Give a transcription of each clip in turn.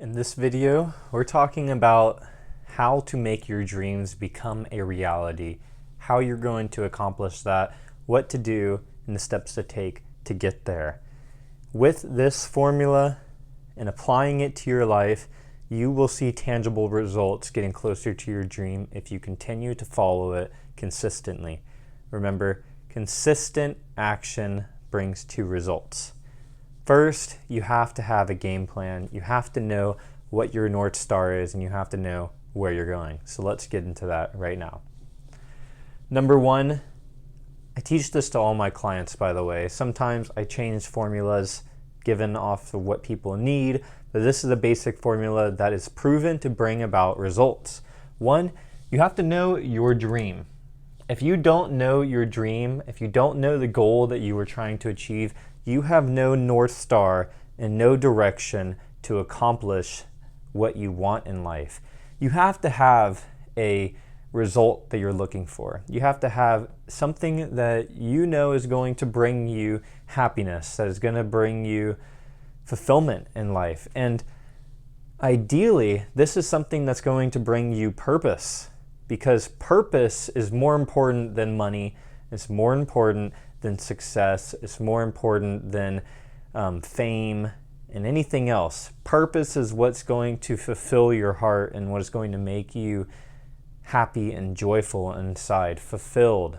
In this video, we're talking about how to make your dreams become a reality, how you're going to accomplish that, what to do, and the steps to take to get there. With this formula and applying it to your life, you will see tangible results getting closer to your dream if you continue to follow it consistently. Remember, consistent action brings to results. First, you have to have a game plan. You have to know what your North Star is, and you have to know where you're going. So let's get into that right now. Number one, I teach this to all my clients, by the way. Sometimes I change formulas given off of what people need, but this is a basic formula that is proven to bring about results. One, you have to know your dream. If you don't know your dream, if you don't know the goal that you were trying to achieve, you have no North Star and no direction to accomplish what you want in life. You have to have a result that you're looking for. You have to have something that you know is going to bring you happiness, that is going to bring you fulfillment in life. And ideally, this is something that's going to bring you purpose, because purpose is more important than money. It's more important than success. It's more important than fame and anything else. Purpose is what's going to fulfill your heart and what is going to make you happy and joyful inside, fulfilled.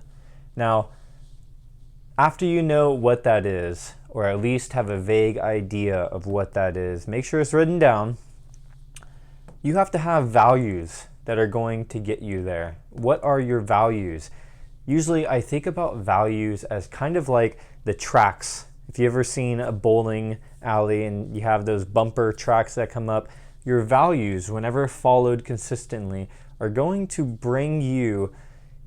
Now, after you know what that is, or at least have a vague idea of what that is, make sure it's written down. You have to have values that are going to get you there. What are your values? Usually I think about values as kind of like the tracks. If you've ever seen a bowling alley and you have those bumper tracks that come up, your values, whenever followed consistently, are going to bring you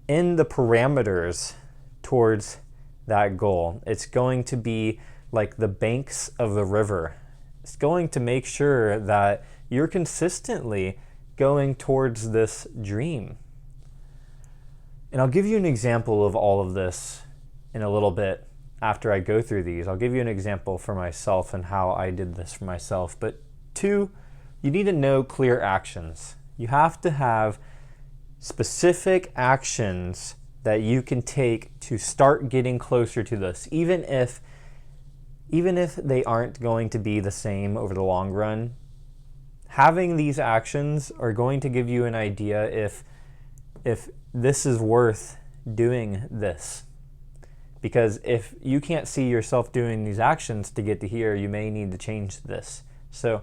in the parameters towards that goal. It's going to be like the banks of the river. It's going to make sure that you're consistently going towards this dream. And I'll give you an example of all of this in a little bit after I go through these. I'll give you an example for myself and how I did this for myself. But two, you need to know clear actions. You have to have specific actions that you can take to start getting closer to this, even if they aren't going to be the same over the long run. Having these actions are going to give you an idea if this is worth doing this. Because if you can't see yourself doing these actions to get to here, you may need to change this. So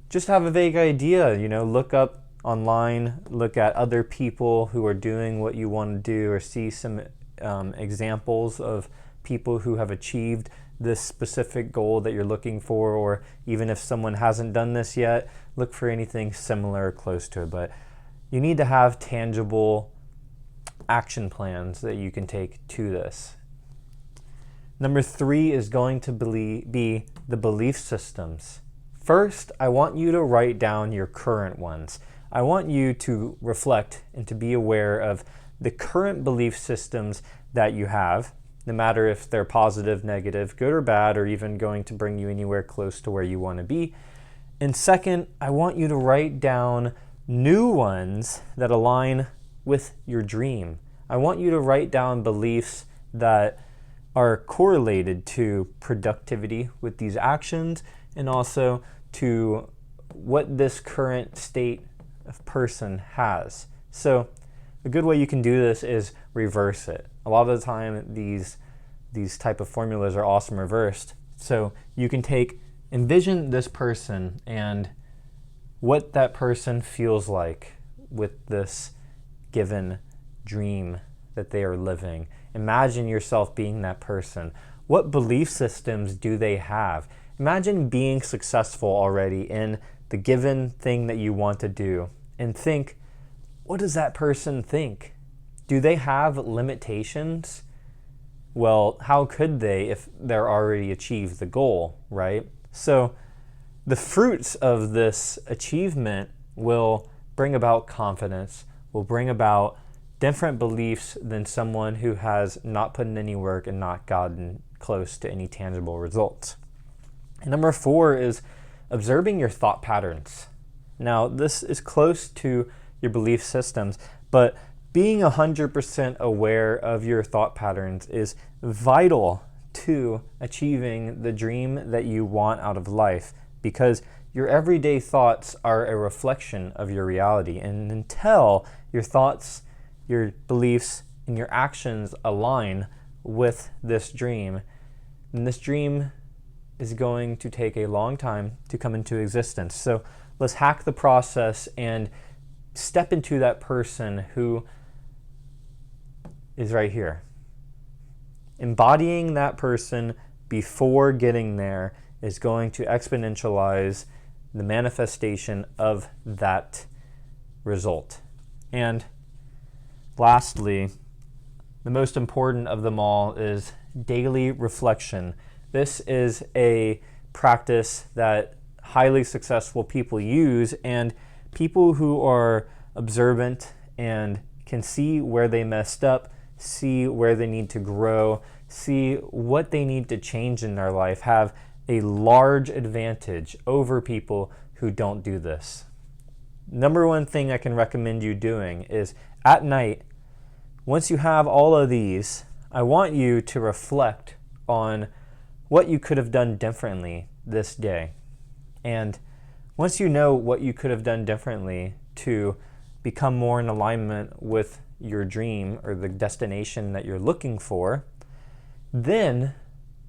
just have a vague idea, look up online, look at other people who are doing what you want to do, or see some examples of people who have achieved this specific goal that you're looking for, or even if someone hasn't done this yet, look for anything similar or close to it. But you need to have tangible action plans that you can take to this. Number three is going to be the belief systems. First, I want you to write down your current ones. I want you to reflect and to be aware of the current belief systems that you have, no matter if they're positive, negative, good or bad, or even going to bring you anywhere close to where you want to be. And second, I want you to write down new ones that align with your dream. I want you to write down beliefs that are correlated to productivity with these actions, and also to what this current state of person has. So a good way you can do this is reverse it. A lot of the time these type of formulas are awesome reversed. So you can envision this person and what that person feels like with this given dream that they are living. Imagine yourself being that person. What belief systems do they have? Imagine being successful already in the given thing that you want to do, and think, what does that person think? Do they have limitations? Well, how could they if they're already achieved the goal, right? So the fruits of this achievement will bring about confidence, will bring about different beliefs than someone who has not put in any work and not gotten close to any tangible results. And number four is observing your thought patterns. Now, this is close to your belief systems, but being 100% aware of your thought patterns is vital to achieving the dream that you want out of life, because your everyday thoughts are a reflection of your reality. And until your thoughts, your beliefs, and your actions align with this dream, then this dream is going to take a long time to come into existence. So let's hack the process and step into that person who is right here. Embodying that person before getting there is going to exponentialize the manifestation of that result. And lastly, the most important of them all is daily reflection. This is a practice that highly successful people use, and people who are observant and can see where they messed up, see where they need to grow, see what they need to change in their life, have a large advantage over people who don't do this. Number one thing I can recommend you doing is at night, once you have all of these, I want you to reflect on what you could have done differently this day. And once you know what you could have done differently to become more in alignment with your dream or the destination that you're looking for, then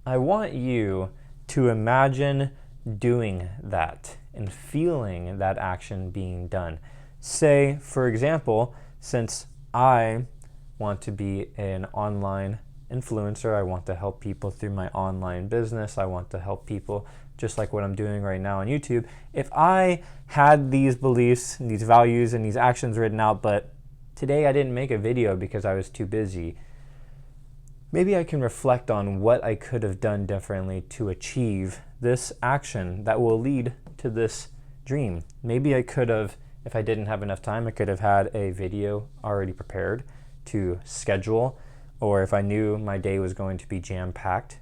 I want you to imagine doing that and feeling that action being done. Say, for example, since I want to be an online influencer, I want to help people through my online business, I want to help people just like what I'm doing right now on YouTube. If I had these beliefs and these values and these actions written out, but today I didn't make a video because I was too busy, maybe I can reflect on what I could have done differently to achieve this action that will lead to this dream. Maybe I could have, if I didn't have enough time, I could have had a video already prepared to schedule, or if I knew my day was going to be jam-packed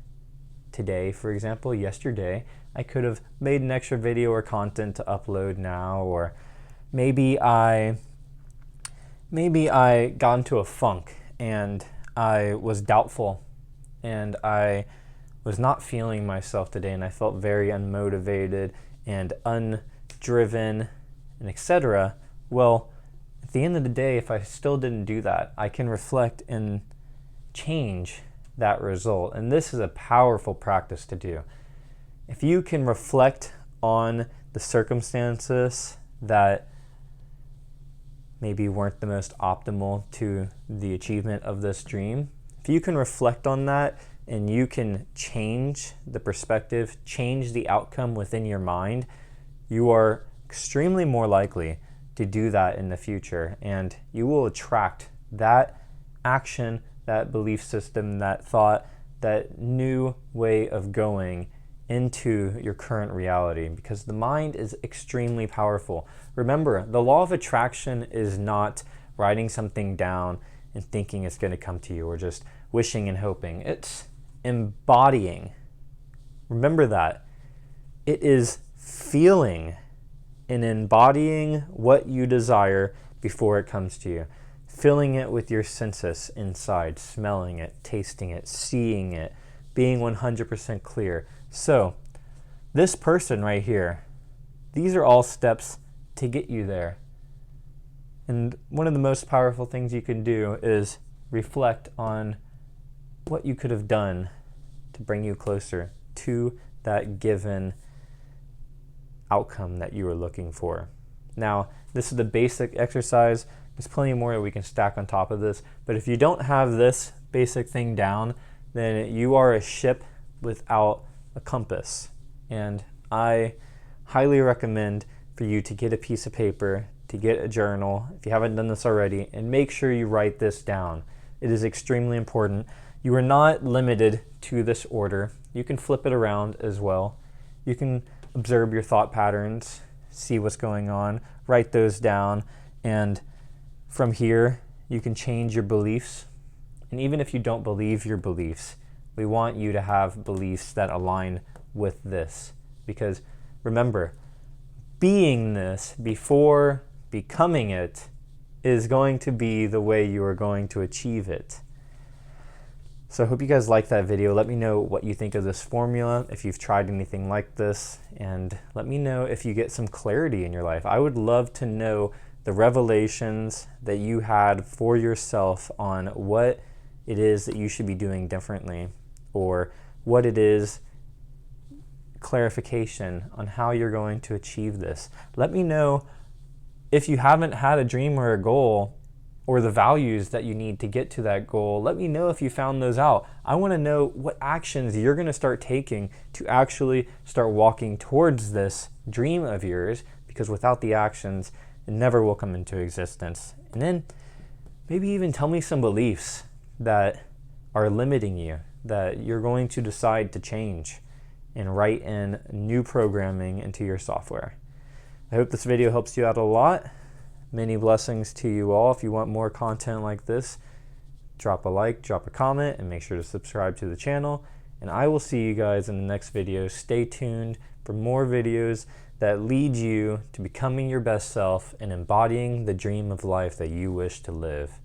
today, for example, yesterday, I could have made an extra video or content to upload now. Or maybe I got into a funk and I was doubtful and I was not feeling myself today, and I felt very unmotivated and undriven and etc. Well, at the end of the day, if I still didn't do that, I can reflect and change that result. And this is a powerful practice to do. If you can reflect on the circumstances that maybe weren't the most optimal to the achievement of this dream, if you can reflect on that and you can change the perspective, change the outcome within your mind, you are extremely more likely to do that in the future, and you will attract that action, that belief system, that thought, that new way of going into your current reality, because the mind is extremely powerful. Remember, the law of attraction is not writing something down and thinking it's going to come to you, or just wishing and hoping. It's embodying. Remember that. It is feeling and embodying what you desire before it comes to you. Filling it with your senses inside, smelling it, tasting it, seeing it, being 100% clear. So, this person right here, these are all steps to get you there. And one of the most powerful things you can do is reflect on what you could have done to bring you closer to that given outcome that you were looking for. Now, this is the basic exercise. There's plenty more that we can stack on top of this, but if you don't have this basic thing down, then you are a ship without a compass. And I highly recommend for you to get a piece of paper, to get a journal, if you haven't done this already, and make sure you write this down. It is extremely important. You are not limited to this order. You can flip it around as well. You can observe your thought patterns, see what's going on, write those down, and from here, you can change your beliefs. And even if you don't believe your beliefs, we want you to have beliefs that align with this, because remember, being this before becoming it is going to be the way you are going to achieve it. So I hope you guys liked that video. Let me know what you think of this formula, if you've tried anything like this, and let me know if you get some clarity in your life. I would love to know the revelations that you had for yourself on what it is that you should be doing differently, or what it is, clarification on how you're going to achieve this. Let me know if you haven't had a dream or a goal, or the values that you need to get to that goal. Let me know if you found those out. I want to know what actions you're going to start taking to actually start walking towards this dream of yours, because without the actions, it never will come into existence. And then maybe even tell me some beliefs that are limiting you, that you're going to decide to change and write in new programming into your software. I hope this video helps you out a lot. Many blessings to you all. If you want more content like this, drop a like, drop a comment, and make sure to subscribe to the channel. And I will see you guys in the next video. Stay tuned for more videos that lead you to becoming your best self and embodying the dream of life that you wish to live.